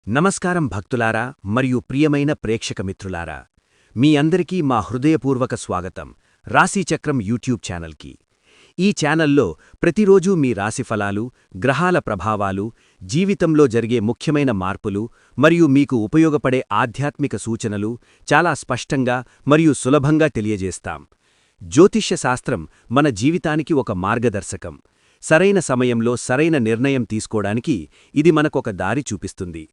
నమస్కారం భక్తులారా మరియు ప్రియమైన ప్రేక్షక మిత్రులారా, మీ అందరికీ మా హృదయపూర్వక స్వాగతం రాశిచక్రం యూట్యూబ్ ఛానల్కి. ఈ ఛానల్లో ప్రతిరోజూ మీ రాశిఫలాలు, గ్రహాల ప్రభావాలు, జీవితంలో జరిగే ముఖ్యమైన మార్పులు మరియు మీకు ఉపయోగపడే ఆధ్యాత్మిక సూచనలు చాలా స్పష్టంగా మరియు సులభంగా తెలియజేస్తాం. జ్యోతిష్య శాస్త్రం మన జీవితానికి ఒక మార్గదర్శకం. సరైన సమయంలో సరైన నిర్ణయం తీసుకోవడానికి ఇది మనకొక దారి చూపిస్తుంది.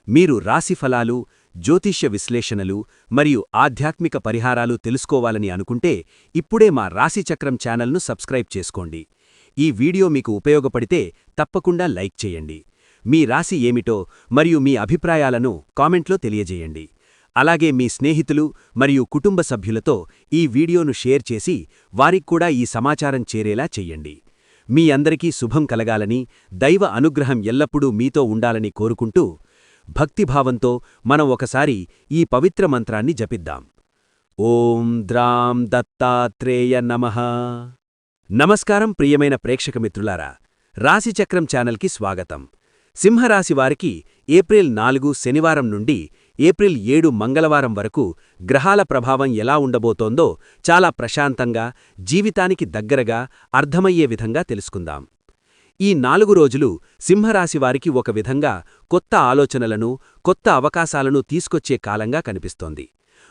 మీరు రాశిఫలాలు, జ్యోతిష్య విశ్లేషణలు మరియు ఆధ్యాత్మిక పరిహారాలు తెలుసుకోవాలని అనుకుంటే ఇప్పుడే మా రాశిచక్రం ఛానల్ను సబ్స్క్రైబ్ చేసుకోండి. ఈ వీడియో మీకు ఉపయోగపడితే తప్పకుండా లైక్ చేయండి. మీ రాశి ఏమిటో మరియు మీ అభిప్రాయాలను కామెంట్లో తెలియజేయండి. అలాగే మీ స్నేహితులు మరియు కుటుంబ సభ్యులతో ఈ వీడియోను షేర్ చేసి వారిక్కూడా ఈ సమాచారం చేరేలా చెయ్యండి. మీ అందరికీ శుభం కలగాలని, దైవ అనుగ్రహం ఎల్లప్పుడూ మీతో ఉండాలని కోరుకుంటూ భక్తిభావంతో మనం ఒకసారి ఈ పవిత్ర మంత్రాన్ని జపిద్దాం. ఓం ద్రాం దత్తాత్రేయ నమః. నమస్కారం ప్రియమైన ప్రేక్షక మిత్రులారా, రాశిచక్రం ఛానల్కి స్వాగతం. సింహరాశివారికి ఏప్రిల్ 4 శనివారం నుండి ఏప్రిల్ 7 మంగళవారం వరకు గ్రహాల ప్రభావం ఎలా ఉండబోతోందో చాలా ప్రశాంతంగా, జీవితానికి దగ్గరగా అర్థమయ్యే విధంగా తెలుసుకుందాం. ఈ 4 రోజులు సింహరాశివారికి ఒక విధంగా కొత్త ఆలోచనలను, కొత్త అవకాశాలను తీసుకొచ్చే కాలంగా కనిపిస్తోంది.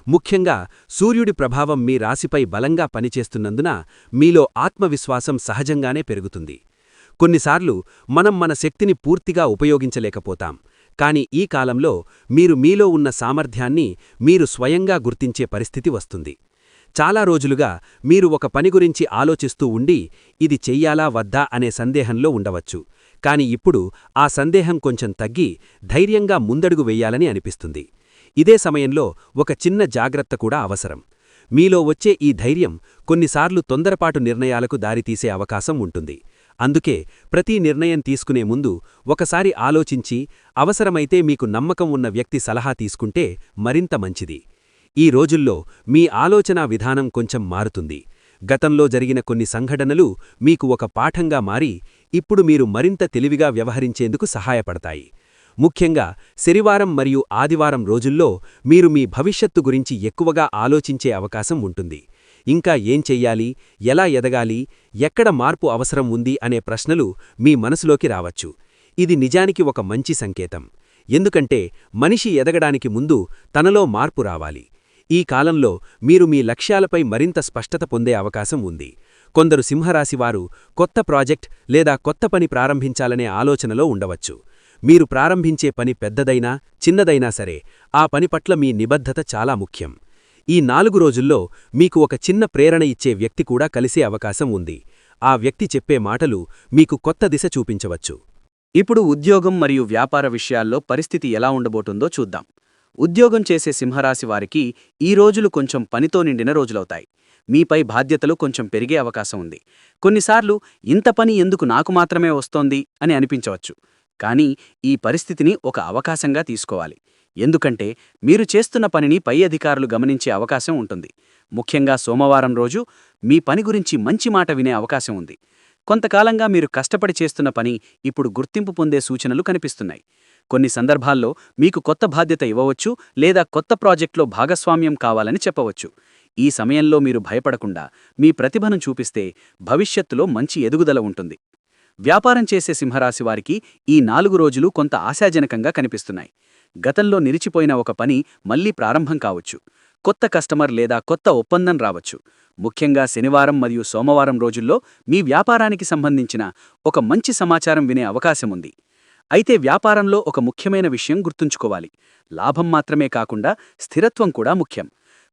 ముఖ్యంగా సూర్యుడి ప్రభావం మీ రాశిపై బలంగా పనిచేస్తున్నందున మీలో ఆత్మవిశ్వాసం సహజంగానే పెరుగుతుంది. కొన్నిసార్లు మనం మన శక్తిని పూర్తిగా ఉపయోగించలేకపోతాం, కాని ఈ కాలంలో మీరు మీలో ఉన్న సామర్థ్యాన్ని మీరు స్వయంగా గుర్తించే పరిస్థితి వస్తుంది. చాలా రోజులుగా మీరు ఒక పని గురించి ఆలోచిస్తూ ఉండి ఇది చెయ్యాలా వద్దా అనే సందేహంలో ఉండవచ్చు. కాని ఇప్పుడు ఆ సందేహం కొంచెం తగ్గి ధైర్యంగా ముందడుగు వెయ్యాలని అనిపిస్తుంది. ఇదే సమయంలో ఒక చిన్న జాగ్రత్త కూడా అవసరం. మీలో వచ్చే ఈ ధైర్యం కొన్నిసార్లు తొందరపాటు నిర్ణయాలకు దారితీసే అవకాశం ఉంటుంది. అందుకే ప్రతి నిర్ణయం తీసుకునే ముందు ఒకసారి ఆలోచించి అవసరమైతే మీకు నమ్మకం ఉన్న వ్యక్తి సలహా తీసుకుంటే మరింత మంచిది. ఈ రోజుల్లో మీ ఆలోచనా విధానం కొంచెం మారుతుంది. గతంలో జరిగిన కొన్ని సంఘటనలు మీకు ఒక పాఠంగా మారి ఇప్పుడు మీరు మరింత తెలివిగా వ్యవహరించేందుకు సహాయపడతాయి. ముఖ్యంగా శనివారం మరియు ఆదివారం రోజుల్లో మీరు మీ భవిష్యత్తు గురించి ఎక్కువగా ఆలోచించే అవకాశం ఉంటుంది. ఇంకా ఏం చెయ్యాలి, ఎలా ఎదగాలి, ఎక్కడ మార్పు అవసరం ఉంది అనే ప్రశ్నలు మీ మనసులోకి రావచ్చు. ఇది నిజానికి ఒక మంచి సంకేతం. ఎందుకంటే మనిషి ఎదగడానికి ముందు తనలో మార్పు రావాలి. ఈ కాలంలో మీరు మీ లక్ష్యాలపై మరింత స్పష్టత పొందే అవకాశం ఉంది. కొందరు సింహరాశివారు కొత్త ప్రాజెక్ట్ లేదా కొత్త పని ప్రారంభించాలనే ఆలోచనలో ఉండవచ్చు. మీరు ప్రారంభించే పని పెద్దదైనా, చిన్నదైనా సరే ఆ పని పట్ల మీ నిబద్ధత చాలా ముఖ్యం. ఈ 4 రోజుల్లో మీకు ఒక చిన్న ప్రేరణ ఇచ్చే వ్యక్తి కూడా కలిసే అవకాశం ఉంది. ఆ వ్యక్తి చెప్పే మాటలు మీకు కొత్త దిశ చూపించవచ్చు. ఇప్పుడు ఉద్యోగం మరియు వ్యాపార విషయాల్లో పరిస్థితి ఎలా ఉండబోతుందో చూద్దాం. ఉద్యోగం చేసే సింహరాశి వారికి ఈ రోజులు కొంచెం పనితో నిండిన రోజులవుతాయి. మీపై బాధ్యతలు కొంచెం పెరిగే అవకాశం ఉంది. కొన్నిసార్లు ఇంత పని ఎందుకు నాకు మాత్రమే వస్తోంది అని అనిపించవచ్చు. కానీ ఈ పరిస్థితిని ఒక అవకాశంగా తీసుకోవాలి. ఎందుకంటే మీరు చేస్తున్న పనిని పై అధికారులు గమనించే అవకాశం ఉంటుంది. ముఖ్యంగా సోమవారం రోజు మీ పని గురించి మంచి మాట వినే అవకాశం ఉంది. కొంతకాలంగా మీరు కష్టపడి చేస్తున్న పని ఇప్పుడు గుర్తింపు పొందే సూచనలు కనిపిస్తున్నాయి. కొన్ని సందర్భాల్లో మీకు కొత్త బాధ్యత ఇవ్వవచ్చు లేదా కొత్త ప్రాజెక్ట్లో భాగస్వామ్యం కావాలని చెప్పవచ్చు. ఈ సమయంలో మీరు భయపడకుండా మీ ప్రతిభను చూపిస్తే భవిష్యత్తులో మంచి ఎదుగుదల ఉంటుంది. వ్యాపారం చేసే సింహరాశివారికి ఈ 4 రోజులు కొంత ఆశాజనకంగా కనిపిస్తున్నాయి. గతంలో నిలిచిపోయిన ఒక పని మళ్లీ ప్రారంభం కావచ్చు. కొత్త కస్టమర్ లేదా కొత్త ఒప్పందం రావచ్చు. ముఖ్యంగా శనివారం మరియు సోమవారం రోజుల్లో మీ వ్యాపారానికి సంబంధించిన ఒక మంచి సమాచారం వినే అవకాశం ఉంది. అయితే వ్యాపారంలో ఒక ముఖ్యమైన విషయం గుర్తుంచుకోవాలి. లాభం మాత్రమే కాకుండా స్థిరత్వం కూడా ముఖ్యం.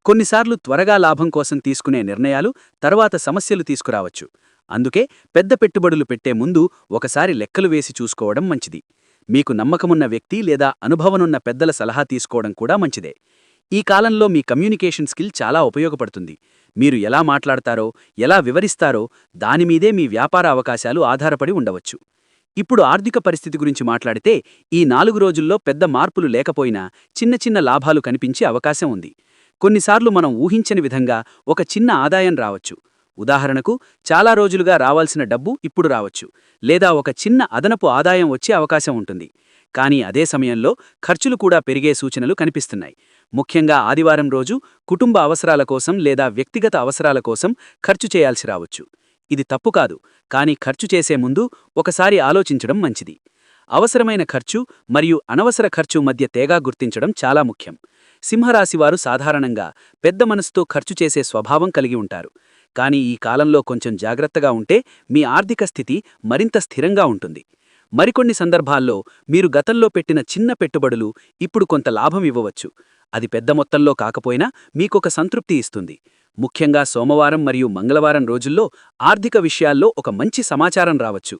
కొన్నిసార్లు త్వరగా లాభం కోసం తీసుకునే నిర్ణయాలు తర్వాత సమస్యలు తీసుకురావచ్చు. అందుకే పెద్ద పెట్టుబడులు పెట్టే ముందు ఒకసారి లెక్కలు వేసి చూసుకోవడం మంచిది. మీకు నమ్మకమున్న వ్యక్తి లేదా అనుభవనున్న పెద్దల సలహా తీసుకోవడం కూడా మంచిదే. ఈ కాలంలో మీ కమ్యూనికేషన్ స్కిల్ చాలా ఉపయోగపడుతుంది. మీరు ఎలా మాట్లాడతారో, ఎలా వివరిస్తారో దానిమీదే మీ వ్యాపార అవకాశాలు ఆధారపడి ఉండవచ్చు. ఇప్పుడు ఆర్థిక పరిస్థితి గురించి మాట్లాడితే ఈ 4 రోజుల్లో పెద్ద మార్పులు లేకపోయినా చిన్న చిన్న లాభాలు కనిపించే అవకాశం ఉంది. కొన్నిసార్లు మనం ఊహించని విధంగా ఒక చిన్న ఆదాయం రావచ్చు. ఉదాహరణకు చాలా రోజులుగా రావాల్సిన డబ్బు ఇప్పుడు రావచ్చు, లేదా ఒక చిన్న అదనపు ఆదాయం వచ్చే అవకాశం ఉంటుంది. కానీ అదే సమయంలో ఖర్చులు కూడా పెరిగే సూచనలు కనిపిస్తున్నాయి. ముఖ్యంగా ఆదివారం రోజు కుటుంబ అవసరాల కోసం లేదా వ్యక్తిగత అవసరాల కోసం ఖర్చు చేయాల్సి రావచ్చు. ఇది తప్పు కాదు, కానీ ఖర్చు చేసే ముందు ఒకసారి ఆలోచించడం మంచిది. అవసరమైన ఖర్చు మరియు అనవసర ఖర్చు మధ్య తేడా గుర్తించడం చాలా ముఖ్యం. సింహరాశివారు సాధారణంగా పెద్ద మనసుతో ఖర్చు చేసే స్వభావం కలిగి ఉంటారు. కానీ ఈ కాలంలో కొంచెం జాగ్రత్తగా ఉంటే మీ ఆర్థిక స్థితి మరింత స్థిరంగా ఉంటుంది. మరికొన్ని సందర్భాల్లో మీరు గతంలో పెట్టిన చిన్న పెట్టుబడులు ఇప్పుడు కొంత లాభం ఇవ్వవచ్చు. అది పెద్ద మొత్తంలో కాకపోయినా మీకొక సంతృప్తి ఇస్తుంది. ముఖ్యంగా సోమవారం మరియు మంగళవారం రోజుల్లో ఆర్థిక విషయాల్లో ఒక మంచి సమాచారం రావచ్చు.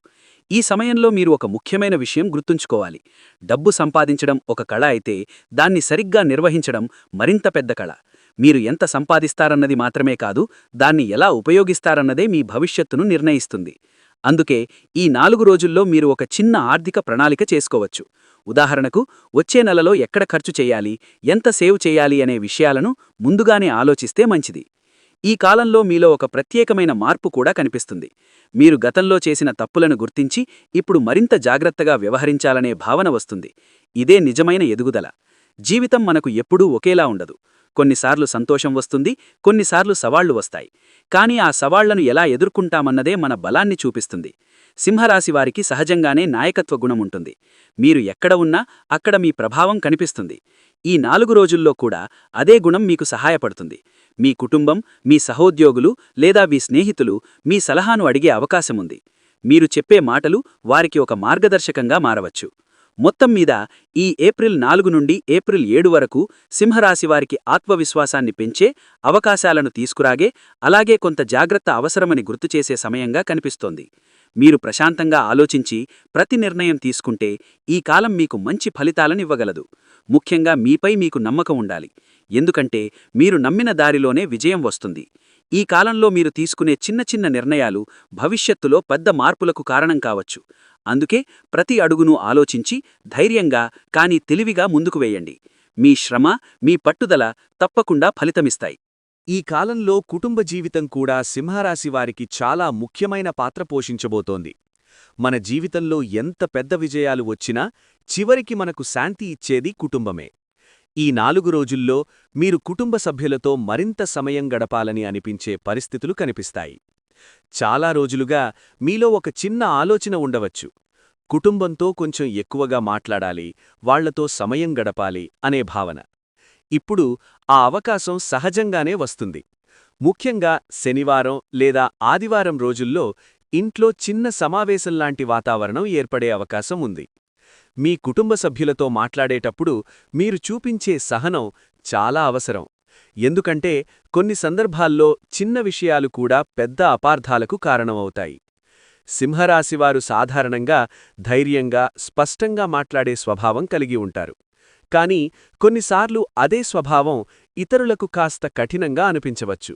ఈ సమయంలో మీరు ఒక ముఖ్యమైన విషయం గుర్తుంచుకోవాలి. డబ్బు సంపాదించడం ఒక కళ అయితే దాన్ని సరిగ్గా నిర్వహించడం మరింత పెద్ద కళ. మీరు ఎంత సంపాదిస్తారన్నది మాత్రమే కాదు, దాన్ని ఎలా ఉపయోగిస్తారన్నదే మీ భవిష్యత్తును నిర్ణయిస్తుంది. అందుకే ఈ 4 రోజుల్లో మీరు ఒక చిన్న ఆర్థిక ప్రణాళిక చేసుకోవచ్చు. ఉదాహరణకు, వచ్చే నెలలో ఎక్కడ ఖర్చు చేయాలి, ఎంత సేవ్ చేయాలి అనే విషయాలను ముందుగానే ఆలోచిస్తే మంచిది. ఈ కాలంలో మీలో ఒక ప్రత్యేకమైన మార్పు కూడా కనిపిస్తుంది. మీరు గతంలో చేసిన తప్పులను గుర్తించి ఇప్పుడు మరింత జాగ్రత్తగా వ్యవహరించాలనే భావన వస్తుంది. ఇదే నిజమైన ఎదుగుదల. జీవితం మనకు ఎప్పుడూ ఒకేలా ఉండదు. కొన్నిసార్లు సంతోషం వస్తుంది, కొన్నిసార్లు సవాళ్లు వస్తాయి. కానీ ఆ సవాళ్లను ఎలా ఎదుర్కొంటామన్నదే మన బలాన్ని చూపిస్తుంది. సింహరాశివారికి సహజంగానే నాయకత్వ గుణం ఉంటుంది. మీరు ఎక్కడ ఉన్నా అక్కడ మీ ప్రభావం కనిపిస్తుంది. ఈ 4 రోజుల్లో కూడా అదే గుణం మీకు సహాయపడుతుంది. మీ కుటుంబం, మీ సహోద్యోగులు లేదా మీ స్నేహితులు మీ సలహాను అడిగే అవకాశముంది. మీరు చెప్పే మాటలు వారికి ఒక మార్గదర్శకంగా మారవచ్చు. మొత్తం మీద ఈ ఏప్రిల్ 4 నుండి ఏప్రిల్ 7 వరకు సింహరాశివారికి ఆత్మవిశ్వాసాన్ని పెంచే, అవకాశాలను తీసుకురాగే, అలాగే కొంత జాగ్రత్త అవసరమని గుర్తుచేసే సమయంగా కనిపిస్తోంది. మీరు ప్రశాంతంగా ఆలోచించి ప్రతి నిర్ణయం తీసుకుంటే ఈ కాలం మీకు మంచి ఫలితాలనివ్వగలదు. ముఖ్యంగా మీపై మీకు నమ్మకం ఉండాలి. ఎందుకంటే మీరు నమ్మిన దారిలోనే విజయం వస్తుంది. ఈ కాలంలో మీరు తీసుకునే చిన్న చిన్న నిర్ణయాలు భవిష్యత్తులో పెద్ద మార్పులకు కారణం కావచ్చు. అందుకే ప్రతి అడుగును ఆలోచించి ధైర్యంగా కానీ తెలివిగా ముందుకు వేయండి. మీ శ్రమ, మీ పట్టుదల తప్పకుండా ఫలితమిస్తాయి. ఈ కాలంలో కుటుంబ జీవితం కూడా సింహరాశివారికి చాలా ముఖ్యమైన పాత్ర పోషించబోతోంది. మన జీవితంలో ఎంత పెద్ద విజయాలు వచ్చినా చివరికి మనకు శాంతి ఇచ్చేది కుటుంబమే. ఈ 4 రోజుల్లో మీరు కుటుంబ సభ్యులతో మరింత సమయం గడపాలని అనిపించే పరిస్థితులు కనిపిస్తాయి. చాలా రోజులుగా మీలో ఒక చిన్న ఆలోచన ఉండవచ్చు. కుటుంబంతో కొంచెం ఎక్కువగా మాట్లాడాలి, వాళ్లతో సమయం గడపాలి అనే భావన. ఇప్పుడు ఆ అవకాశం సహజంగానే వస్తుంది. ముఖ్యంగా శనివారం లేదా ఆదివారం రోజుల్లో ఇంట్లో చిన్న సమావేశంలాంటి వాతావరణం ఏర్పడే అవకాశం ఉంది. మీ కుటుంబ సభ్యులతో మాట్లాడేటప్పుడు మీరు చూపించే సహనం చాలా అవసరం. ఎందుకంటే కొన్ని సందర్భాల్లో చిన్న విషయాలు కూడా పెద్ద అపార్థాలకు కారణమవుతాయి. సింహరాశివారు సాధారణంగా ధైర్యంగా, స్పష్టంగా మాట్లాడే స్వభావం కలిగి ఉంటారు. కానీ కొన్నిసార్లు అదే స్వభావం ఇతరులకు కాస్త కఠినంగా అనిపించవచ్చు.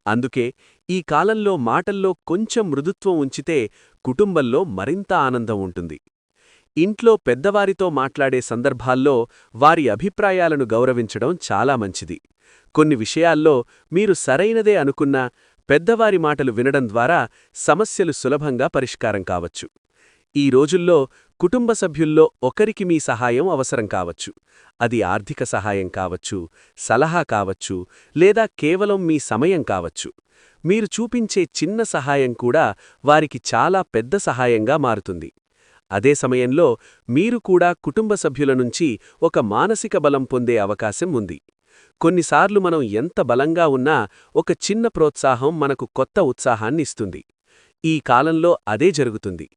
అందుకే ఈ కాలంలో మాటల్లో కొంచెం మృదుత్వం ఉంచితే కుటుంబంలో మరింత ఆనందం ఉంటుంది. ఇంట్లో పెద్దవారితో మాట్లాడే సందర్భాల్లో వారి అభిప్రాయాలను గౌరవించడం చాలా మంచిది. కొన్ని విషయాల్లో మీరు సరైనదే అనుకున్నా పెద్దవారి మాటలు వినడం ద్వారా సమస్యలు సులభంగా పరిష్కారం కావచ్చు. ఈ రోజుల్లో కుటుంబ సభ్యుల్లో ఒకరికి మీ సహాయం అవసరం కావచ్చు. అది ఆర్థిక సహాయం కావచ్చు, సలహా కావచ్చు, లేదా కేవలం మీ సమయం కావచ్చు. మీరు చూపించే చిన్న సహాయం కూడా వారికి చాలా పెద్ద సహాయంగా మారుతుంది. అదే సమయంలో మీరు కూడా కుటుంబ సభ్యుల నుంచి ఒక మానసిక బలం పొందే అవకాశం ఉంది. కొన్నిసార్లు మనం ఎంత బలంగా ఉన్నా ఒక చిన్న ప్రోత్సాహం మనకు కొత్త ఉత్సాహాన్నిస్తుంది. ఈ కాలంలో అదే జరుగుతుంది.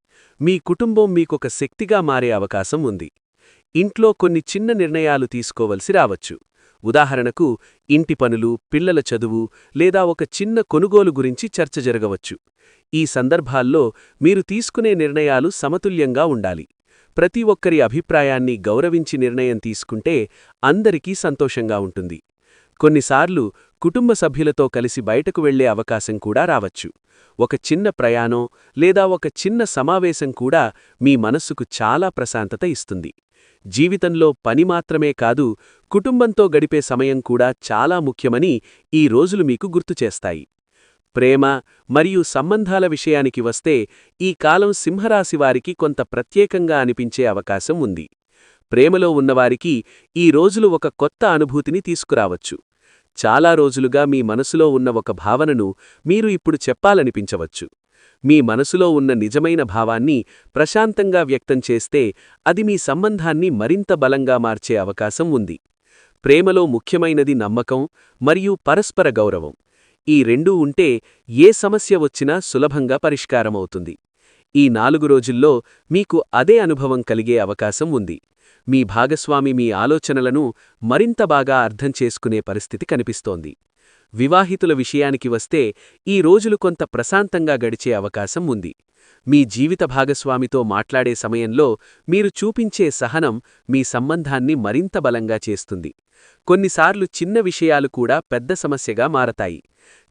మీ కుటుంబం మీకొక శక్తిగా మారే అవకాశం ఉంది. ఇంట్లో కొన్ని చిన్న నిర్ణయాలు తీసుకోవలసి రావచ్చు. ఉదాహరణకు, ఇంటి పనులు, పిల్లల చదువు లేదా ఒక చిన్న కొనుగోలు గురించి చర్చ జరగవచ్చు. ఈ సందర్భాల్లో మీరు తీసుకునే నిర్ణయాలు సమతుల్యంగా ఉండాలి. ప్రతి ఒక్కరి అభిప్రాయాన్ని గౌరవించి నిర్ణయం తీసుకుంటే అందరికీ సంతోషంగా ఉంటుంది. కొన్నిసార్లు కుటుంబ సభ్యులతో కలిసి బయటకు వెళ్లే అవకాశం కూడా రావచ్చు. ఒక చిన్న ప్రయాణం లేదా ఒక చిన్న సమావేశం కూడా మీ మనస్సుకు చాలా ప్రశాంతత ఇస్తుంది. జీవితంలో పని మాత్రమే కాదు, కుటుంబంతో గడిపే సమయం కూడా చాలా ముఖ్యమని ఈ రోజులు మీకు గుర్తుచేస్తాయి. ప్రేమ మరియు సంబంధాల విషయానికి వస్తే ఈ కాలం సింహరాశివారికి కొంత ప్రత్యేకంగా అనిపించే అవకాశం ఉంది. ప్రేమలో ఉన్నవారికి ఈ రోజులు ఒక కొత్త అనుభూతిని తీసుకురావచ్చు. చాలా రోజులుగా మీ మనసులో ఉన్న ఒక భావనను మీరు ఇప్పుడు చెప్పాలనిపించవచ్చు. మీ మనసులో ఉన్న నిజమైన భావాన్ని ప్రశాంతంగా వ్యక్తం చేస్తే అది మీ సంబంధాన్ని మరింత బలంగా మార్చే అవకాశం ఉంది. ప్రేమలో ముఖ్యమైనది నమ్మకం మరియు పరస్పర గౌరవం. ఈ రెండూ ఉంటే ఏ సమస్య వచ్చినా సులభంగా పరిష్కారమవుతుంది. ఈ 4 రోజుల్లో మీకు అదే అనుభవం కలిగే అవకాశం ఉంది. మీ భాగస్వామి మీ ఆలోచనలను మరింత బాగా అర్థం చేసుకునే పరిస్థితి కనిపిస్తోంది. వివాహితుల విషయానికి వస్తే ఈ రోజులు కొంత ప్రశాంతంగా గడిచే అవకాశం ఉంది. మీ జీవిత భాగస్వామితో మాట్లాడే సమయంలో మీరు చూపించే సహనం మీ సంబంధాన్ని మరింత బలంగా చేస్తుంది. కొన్నిసార్లు చిన్న విషయాలు కూడా పెద్ద సమస్యగా మారతాయి.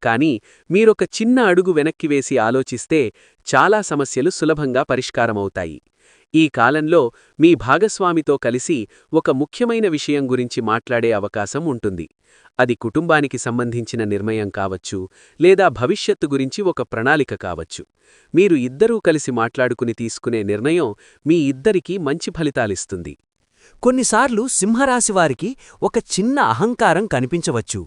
కానీ మీరొక చిన్న అడుగు వెనక్కి వేసి ఆలోచిస్తే చాలా సమస్యలు సులభంగా పరిష్కారమవుతాయి. ఈ కాలంలో మీ భాగస్వామితో కలిసి ఒక ముఖ్యమైన విషయం గురించి మాట్లాడే అవకాశం ఉంటుంది. అది కుటుంబానికి సంబంధించిన నిర్ణయం కావచ్చు, లేదా భవిష్యత్తు గురించి ఒక ప్రణాళిక కావచ్చు. మీరు ఇద్దరూ కలిసి మాట్లాడుకుని తీసుకునే నిర్ణయం మీ ఇద్దరికీ మంచి ఫలితాలిస్తుంది. కొన్నిసార్లు సింహరాశివారికి ఒక చిన్న అహంకారం కనిపించవచ్చు.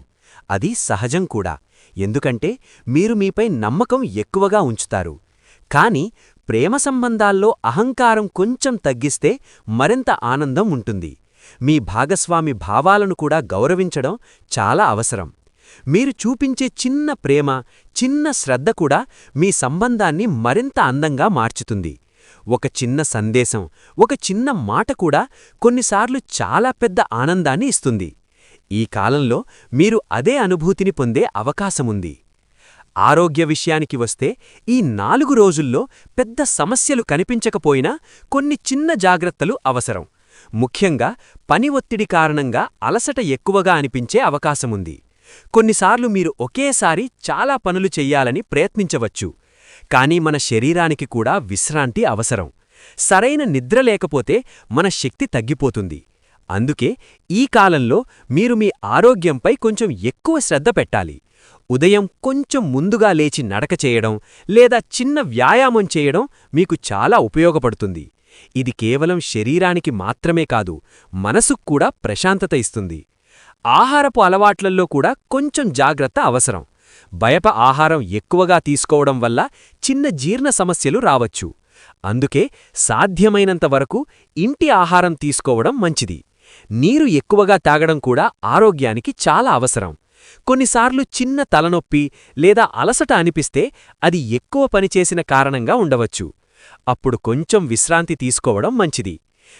అది సహజం కూడా, ఎందుకంటే మీరు మీపై నమ్మకం ఎక్కువగా ఉంచుతారు. కాని ప్రేమ సంబంధాల్లో అహంకారం కొంచెం తగ్గిస్తే మరింత ఆనందం ఉంటుంది. మీ భాగస్వామి భావాలను కూడా గౌరవించడం చాలా అవసరం. మీరు చూపించే చిన్న ప్రేమ, చిన్న శ్రద్ధ కూడా మీ సంబంధాన్ని మరింత అందంగా మార్చుతుంది. ఒక చిన్న సందేశం, ఒక చిన్న మాట కూడా కొన్నిసార్లు చాలా పెద్ద ఆనందాన్ని ఇస్తుంది. ఈ కాలంలో మీరు అదే అనుభూతిని పొందే అవకాశముంది. ఆరోగ్య విషయానికి వస్తే ఈ 4 రోజుల్లో పెద్ద సమస్యలు కనిపించకపోయినా కొన్ని చిన్న జాగ్రత్తలు అవసరం. ముఖ్యంగా పని ఒత్తిడి కారణంగా అలసట ఎక్కువగా అనిపించే అవకాశముంది. కొన్నిసార్లు మీరు ఒకేసారి చాలా పనులు చెయ్యాలని ప్రయత్నించవచ్చు. కానీ మన శరీరానికి కూడా విశ్రాంతి అవసరం. సరైన నిద్ర లేకపోతే మన శక్తి తగ్గిపోతుంది. అందుకే ఈ కాలంలో మీరు మీ ఆరోగ్యంపై కొంచెం ఎక్కువ శ్రద్ధ పెట్టాలి. ఉదయం కొంచెం ముందుగా లేచి నడక చేయడం లేదా చిన్న వ్యాయామం చేయడం మీకు చాలా ఉపయోగపడుతుంది. ఇది కేవలం శరీరానికి మాత్రమే కాదు, మనసుకు కూడా ప్రశాంతత ఇస్తుంది. ఆహారపు అలవాట్లల్లో కూడా కొంచెం జాగ్రత్త అవసరం. బయట ఆహారం ఎక్కువగా తీసుకోవడం వల్ల చిన్న జీర్ణ సమస్యలు రావచ్చు. అందుకే సాధ్యమైనంత వరకు ఇంటి ఆహారం తీసుకోవడం మంచిది. నీరు ఎక్కువగా తాగడం కూడా ఆరోగ్యానికి చాలా అవసరం. కొన్నిసార్లు చిన్న తలనొప్పి లేదా అలసట అనిపిస్తే అది ఎక్కువ పనిచేసిన కారణంగా ఉండవచ్చు. అప్పుడు కొంచెం విశ్రాంతి తీసుకోవడం మంచిది.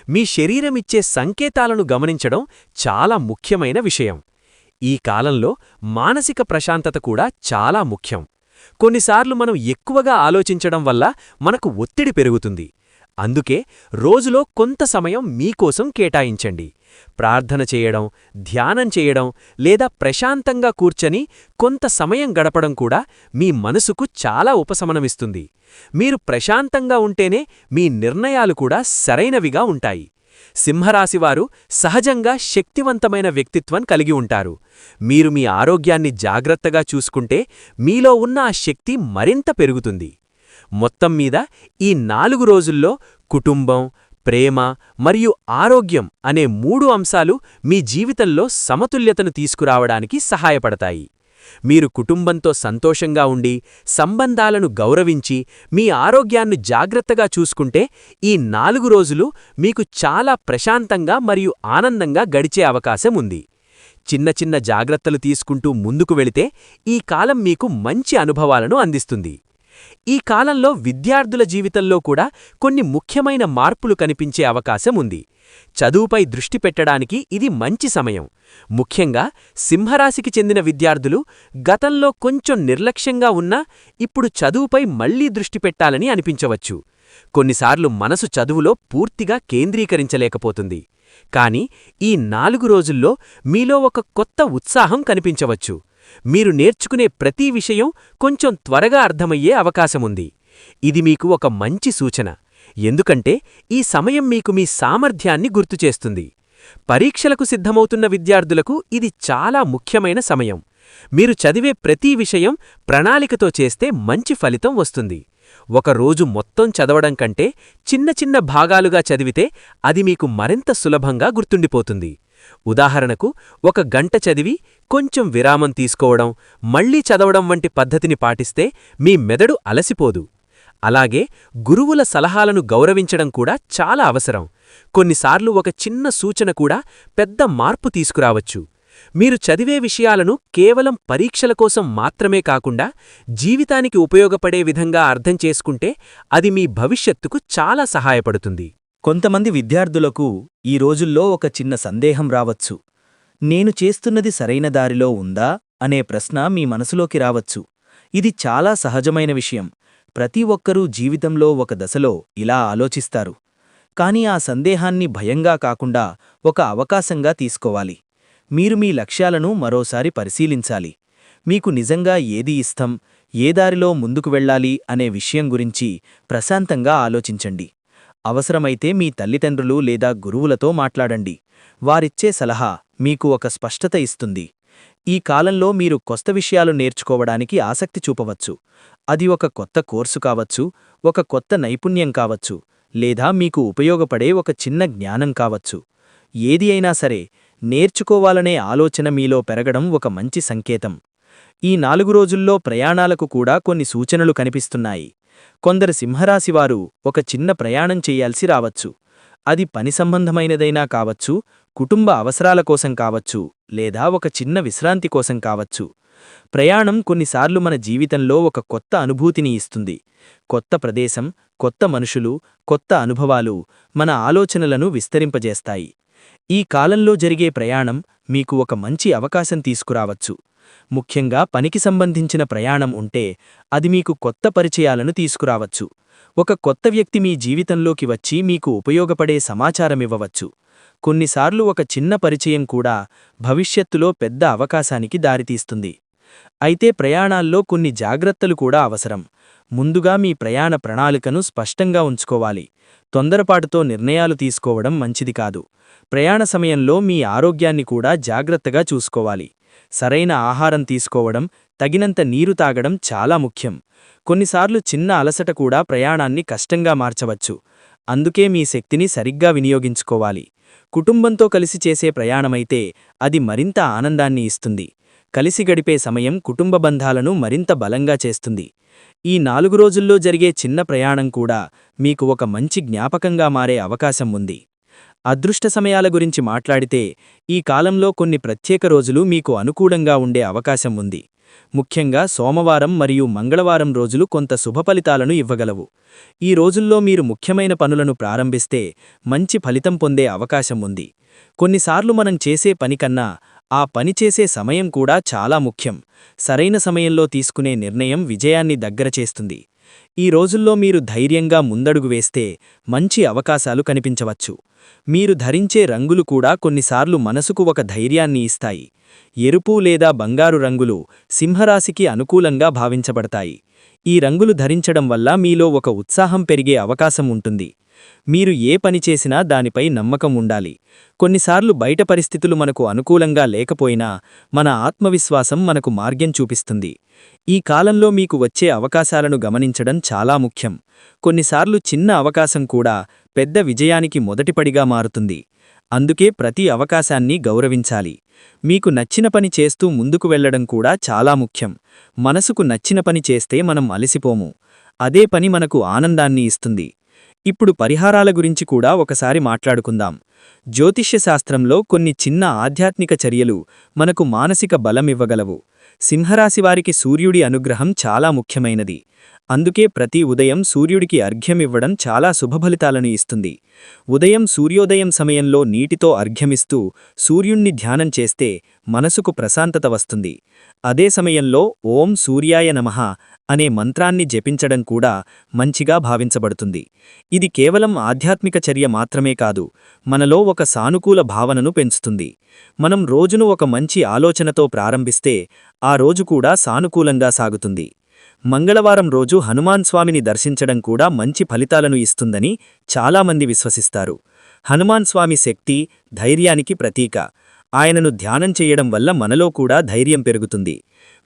మీ శరీరమిచ్చే సంకేతాలను గమనించడం చాలా ముఖ్యమైన విషయం. ఈ కాలంలో మానసిక ప్రశాంతత కూడా చాలా ముఖ్యం. కొన్నిసార్లు మనం ఎక్కువగా ఆలోచించడం వల్ల మనకు ఒత్తిడి పెరుగుతుంది. అందుకే రోజులో కొంత సమయం మీకోసం కేటాయించండి. ప్రార్థన చేయడం, ధ్యానం చేయడం లేదా ప్రశాంతంగా కూర్చొని కొంత సమయం గడపడం కూడా మీ మనసుకు చాలా ఉపశమనమిస్తుంది. మీరు ప్రశాంతంగా ఉంటేనే మీ నిర్ణయాలు కూడా సరైనవిగా ఉంటాయి. సింహరాశివారు సహజంగా శక్తివంతమైన వ్యక్తిత్వం కలిగి ఉంటారు. మీరు మీ ఆరోగ్యాన్ని జాగ్రత్తగా చూసుకుంటే మీలో ఉన్న ఆ శక్తి మరింత పెరుగుతుంది. మొత్తం మీద ఈ 4 రోజుల్లో కుటుంబం, ప్రేమ మరియు ఆరోగ్యం అనే 3 అంశాలు మీ జీవితంలో సమతుల్యతను తీసుకురావడానికి సహాయపడతాయి. మీరు కుటుంబంతో సంతోషంగా ఉండి, సంబంధాలను గౌరవించి, మీ ఆరోగ్యాన్ని జాగ్రత్తగా చూసుకుంటే ఈ 4 రోజులు మీకు చాలా ప్రశాంతంగా మరియు ఆనందంగా గడిచే అవకాశం ఉంది. చిన్న చిన్న జాగ్రత్తలు తీసుకుంటూ ముందుకు వెళితే ఈ కాలం మీకు మంచి అనుభవాలను అందిస్తుంది. ఈ కాలంలో విద్యార్థుల జీవితంలో కూడా కొన్ని ముఖ్యమైన మార్పులు కనిపించే అవకాశం ఉంది. చదువుపై దృష్టి పెట్టడానికి ఇది మంచి సమయం. ముఖ్యంగా సింహరాశికి చెందిన విద్యార్థులు గతంలో కొంచెం నిర్లక్ష్యంగా ఉన్నా ఇప్పుడు చదువుపై మళ్లీ దృష్టి పెట్టాలని అనిపించవచ్చు. కొన్నిసార్లు మనసు చదువులో పూర్తిగా కేంద్రీకరించలేకపోతుంది. కాని ఈ 4 రోజుల్లో మీలో ఒక కొత్త ఉత్సాహం కనిపించవచ్చు. మీరు నేర్చుకునే ప్రతి విషయం కొంచెం త్వరగా అర్థమయ్యే అవకాశముంది. ఇది మీకు ఒక మంచి సూచన, ఎందుకంటే ఈ సమయం మీకు మీ సామర్థ్యాన్ని గుర్తుచేస్తుంది. పరీక్షలకు సిద్ధమవుతున్న విద్యార్థులకు ఇది చాలా ముఖ్యమైన సమయం. మీరు చదివే ప్రతి విషయం ప్రణాళికతో చేస్తే మంచి ఫలితం వస్తుంది. ఒక రోజు మొత్తం చదవడం కంటే చిన్న చిన్న భాగాలుగా చదివితే అది మీకు మరింత సులభంగా గుర్తుండిపోతుంది. ఉదాహరణకు, ఒక గంట చదివి కొంచెం విరామం తీసుకోవడం, మళ్లీ చదవడం వంటి పద్ధతిని పాటిస్తే మీ మెదడు అలసిపోదు. అలాగే గురువుల సలహాలను గౌరవించడం కూడా చాలా అవసరం. కొన్నిసార్లు ఒక చిన్న సూచన కూడా పెద్ద మార్పు తీసుకురావచ్చు. మీరు చదివే విషయాలను కేవలం పరీక్షల కోసం మాత్రమే కాకుండా జీవితానికి ఉపయోగపడే విధంగా అర్థం చేసుకుంటే అది మీ భవిష్యత్తుకు చాలా సహాయపడుతుంది. కొంతమంది విద్యార్థులకు ఈ రోజుల్లో ఒక చిన్న సందేహం రావచ్చు. నేను చేస్తున్నది సరైన దారిలో ఉందా అనే ప్రశ్న మీ మనసులోకి రావచ్చు. ఇది చాలా సహజమైన విషయం. ప్రతి ఒక్కరూ జీవితంలో ఒక దశలో ఇలా ఆలోచిస్తారు. కాని ఆ సందేహాన్ని భయంగా కాకుండా ఒక అవకాశంగా తీసుకోవాలి. మీరు మీ లక్ష్యాలను మరోసారి పరిశీలించాలి. మీకు నిజంగా ఏది ఇష్టం, ఏ దారిలో ముందుకు వెళ్ళాలి అనే విషయం గురించి ప్రశాంతంగా ఆలోచించండి. అవసరమైతే మీ తల్లిదండ్రులు లేదా గురువులతో మాట్లాడండి. వారిచ్చే సలహా మీకు ఒక స్పష్టత ఇస్తుంది. ఈ కాలంలో మీరు కొత్త విషయాలు నేర్చుకోవడానికి ఆసక్తి చూపవచ్చు. అది ఒక కొత్త కోర్సు కావచ్చు, ఒక కొత్త నైపుణ్యం కావచ్చు, లేదా మీకు ఉపయోగపడే ఒక చిన్న జ్ఞానం కావచ్చు. ఏది అయినా సరే, నేర్చుకోవాలనే ఆలోచన మీలో పెరగడం ఒక మంచి సంకేతం. ఈ 4 రోజుల్లో ప్రయాణాలకు కూడా కొన్ని సూచనలు కనిపిస్తున్నాయి. కొందరు సింహరాశివారు ఒక చిన్న ప్రయాణం చెయ్యాల్సి రావచ్చు. అది పని సంబంధమైనదైనా కావచ్చు, కుటుంబ అవసరాల కోసం కావచ్చు, లేదా ఒక చిన్న విశ్రాంతి కోసం కావచ్చు. ప్రయాణం కొన్నిసార్లు మన జీవితంలో ఒక కొత్త అనుభూతిని ఇస్తుంది. కొత్త ప్రదేశం, కొత్త మనుషులు, కొత్త అనుభవాలు మన ఆలోచనలను విస్తరింపజేస్తాయి. ఈ కాలంలో జరిగే ప్రయాణం మీకు ఒక మంచి అవకాశం తీసుకురావచ్చు. ముఖ్యంగా పనికి సంబంధించిన ప్రయాణం ఉంటే అది మీకు కొత్త పరిచయాలను తీసుకురావచ్చు. ఒక కొత్త వ్యక్తి మీ జీవితంలోకి వచ్చి మీకు ఉపయోగపడే సమాచారమివ్వవచ్చు. కొన్నిసార్లు ఒక చిన్న పరిచయం కూడా భవిష్యత్తులో పెద్ద అవకాశానికి దారితీస్తుంది. అయితే ప్రయాణాల్లో కొన్ని జాగ్రత్తలు కూడా అవసరం. ముందుగా మీ ప్రయాణ ప్రణాళికను స్పష్టంగా ఉంచుకోవాలి. తొందరపాటుతో నిర్ణయాలు తీసుకోవడం మంచిది కాదు. ప్రయాణ సమయంలో మీ ఆరోగ్యాన్ని కూడా జాగ్రత్తగా చూసుకోవాలి. సరైన ఆహారం తీసుకోవడం, తగినంత నీరు తాగడం చాలా ముఖ్యం. కొన్నిసార్లు చిన్న అలసట కూడా ప్రయాణాన్ని కష్టంగా మార్చవచ్చు. అందుకే మీ శక్తిని సరిగ్గా వినియోగించుకోవాలి. కుటుంబంతో కలిసి చేసే ప్రయాణమైతే అది మరింత ఆనందాన్ని ఇస్తుంది. కలిసి గడిపే సమయం కుటుంబ బంధాలను మరింత బలంగా చేస్తుంది. ఈ 4 రోజుల్లో జరిగే చిన్న ప్రయాణం కూడా మీకు ఒక మంచి జ్ఞాపకంగా మారే అవకాశం ఉంది. అదృష్ట సమయాల గురించి మాట్లాడితే ఈ కాలంలో కొన్ని ప్రత్యేక రోజులు మీకు అనుకూలంగా ఉండే అవకాశం ఉంది. ముఖ్యంగా సోమవారం మరియు మంగళవారం రోజులు కొంత శుభఫలితాలను ఇవ్వగలవు. ఈ రోజుల్లో మీరు ముఖ్యమైన పనులను ప్రారంభిస్తే మంచి ఫలితం పొందే అవకాశం ఉంది. కొన్నిసార్లు మనం చేసే పనికన్నా ఆ పని చేసే సమయం కూడా చాలా ముఖ్యం. సరైన సమయంలో తీసుకునే నిర్ణయం విజయాన్ని దగ్గర చేస్తుంది. ఈ రోజుల్లో మీరు ధైర్యంగా ముందడుగు వేస్తే మంచి అవకాశాలు కనిపించవచ్చు. మీరు ధరించే రంగులు కూడా కొన్నిసార్లు మనసుకు ఒక ధైర్యాన్ని ఇస్తాయి. ఎరుపు లేదా బంగారు రంగులు సింహరాశికి అనుకూలంగా భావించబడతాయి. ఈ రంగులు ధరించడం వల్ల మీలో ఒక ఉత్సాహం పెరిగే అవకాశం ఉంటుంది. మీరు ఏ పని చేసినా దానిపై నమ్మకం ఉండాలి. కొన్నిసార్లు బయట పరిస్థితులు మనకు అనుకూలంగా లేకపోయినా మన ఆత్మవిశ్వాసం మనకు మార్గం చూపిస్తుంది. ఈ కాలంలో మీకు వచ్చే అవకాశాలను గమనించడం చాలా ముఖ్యం. కొన్నిసార్లు చిన్న అవకాశం కూడా పెద్ద విజయానికి మొదటిపడిగా మారుతుంది. అందుకే ప్రతి అవకాశాన్ని గౌరవించాలి. మీకు నచ్చిన పని చేస్తూ ముందుకు వెళ్లడం కూడా చాలా ముఖ్యం. మనసుకు నచ్చిన పని చేస్తే మనం అలసిపోము. అదే పని మనకు ఆనందాన్ని ఇస్తుంది. ఇప్పుడు పరిహారాల గురించి కూడా ఒకసారి మాట్లాడుకుందాం. జ్యోతిష్యశాస్త్రంలో కొన్ని చిన్న ఆధ్యాత్మిక చర్యలు మనకు మానసిక బలమివ్వగలవు. సింహరాశివారికి సూర్యుడి అనుగ్రహం చాలా ముఖ్యమైనది. అందుకే ప్రతి ఉదయం సూర్యుడికి అర్ఘ్యమివ్వడం చాలా శుభఫలితాలను ఇస్తుంది. ఉదయం సూర్యోదయం సమయంలో నీటితో అర్ఘ్యమిస్తూ సూర్యుణ్ణి ధ్యానం చేస్తే మనసుకు ప్రశాంతత వస్తుంది. అదే సమయంలో ఓం సూర్యాయ నమః అనే మంత్రాన్ని జపించడం కూడా మంచిగా భావించబడుతుంది. ఇది కేవలం ఆధ్యాత్మిక చర్య మాత్రమే కాదు, మనలో ఒక సానుకూల భావనను పెంచుతుంది. మనం రోజును ఒక మంచి ఆలోచనతో ప్రారంభిస్తే ఆ రోజు కూడా సానుకూలంగా సాగుతుంది. మంగళవారం రోజు హనుమాన్ స్వామిని దర్శించడం కూడా మంచి ఫలితాలను ఇస్తుందని చాలామంది విశ్వసిస్తారు. హనుమాన్ స్వామి శక్తి, ధైర్యానికి ప్రతీక. ఆయనను ధ్యానం చేయడం వల్ల మనలో కూడా ధైర్యం పెరుగుతుంది.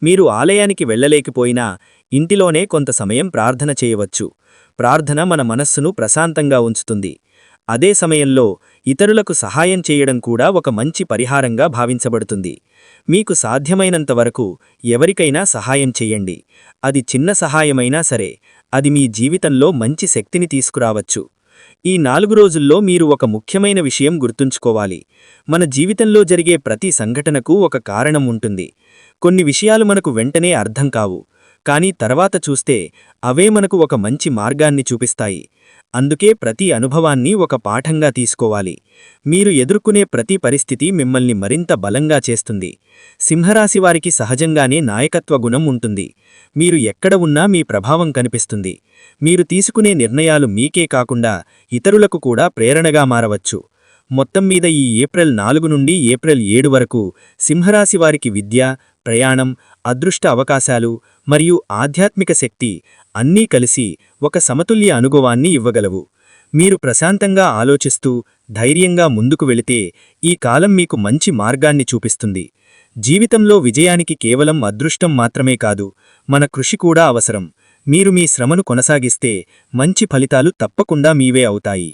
మీరు ఆలయానికి వెళ్ళలేకపోయినా ఇంటిలోనే కొంత సమయం ప్రార్థన చేయవచ్చు. ప్రార్థన మన మనస్సును ప్రశాంతంగా ఉంచుతుంది. అదే సమయంలో ఇతరులకు సహాయం చేయడం కూడా ఒక మంచి పరిహారంగా భావించబడుతుంది. మీకు సాధ్యమైనంతవరకు ఎవరికైనా సహాయం చెయ్యండి. అది చిన్న సహాయమైనా సరే, అది మీ జీవితంలో మంచి శక్తిని తీసుకురావచ్చు. ఈ 4 రోజుల్లో మీరు ఒక ముఖ్యమైన విషయం గుర్తుంచుకోవాలి. మన జీవితంలో జరిగే ప్రతి సంఘటనకు ఒక కారణం ఉంటుంది. కొన్ని విషయాలు మనకు వెంటనే అర్థం కావు, కానీ తర్వాత చూస్తే అవే మనకు ఒక మంచి మార్గాన్ని చూపిస్తాయి. అందుకే ప్రతి అనుభవాన్ని ఒక పాఠంగా తీసుకోవాలి. మీరు ఎదుర్కొనే ప్రతి పరిస్థితి మిమ్మల్ని మరింత బలంగా చేస్తుంది. సింహరాశివారికి సహజంగానే నాయకత్వ గుణం ఉంటుంది. మీరు ఎక్కడ ఉన్నా మీ ప్రభావం కనిపిస్తుంది. మీరు తీసుకునే నిర్ణయాలు మీకే కాకుండా ఇతరులకు కూడా ప్రేరణగా మారవచ్చు. మొత్తం మీద ఈ ఏప్రిల్ 4 నుండి ఏప్రిల్ 7 వరకు సింహరాశివారికి విద్య, ప్రయాణం, అదృష్ట అవకాశాలు మరియు ఆధ్యాత్మిక శక్తి అన్నీ కలిసి ఒక సమతుల్య అనుభవాన్ని ఇవ్వగలవు. మీరు ప్రశాంతంగా ఆలోచిస్తూ ధైర్యంగా ముందుకు వెళితే ఈ కాలం మీకు మంచి మార్గాన్ని చూపిస్తుంది. జీవితంలో విజయానికి కేవలం అదృష్టం మాత్రమే కాదు, మన కృషి కూడా అవసరం. మీరు మీ శ్రమను కొనసాగిస్తే మంచి ఫలితాలు తప్పకుండా మీవే అవుతాయి.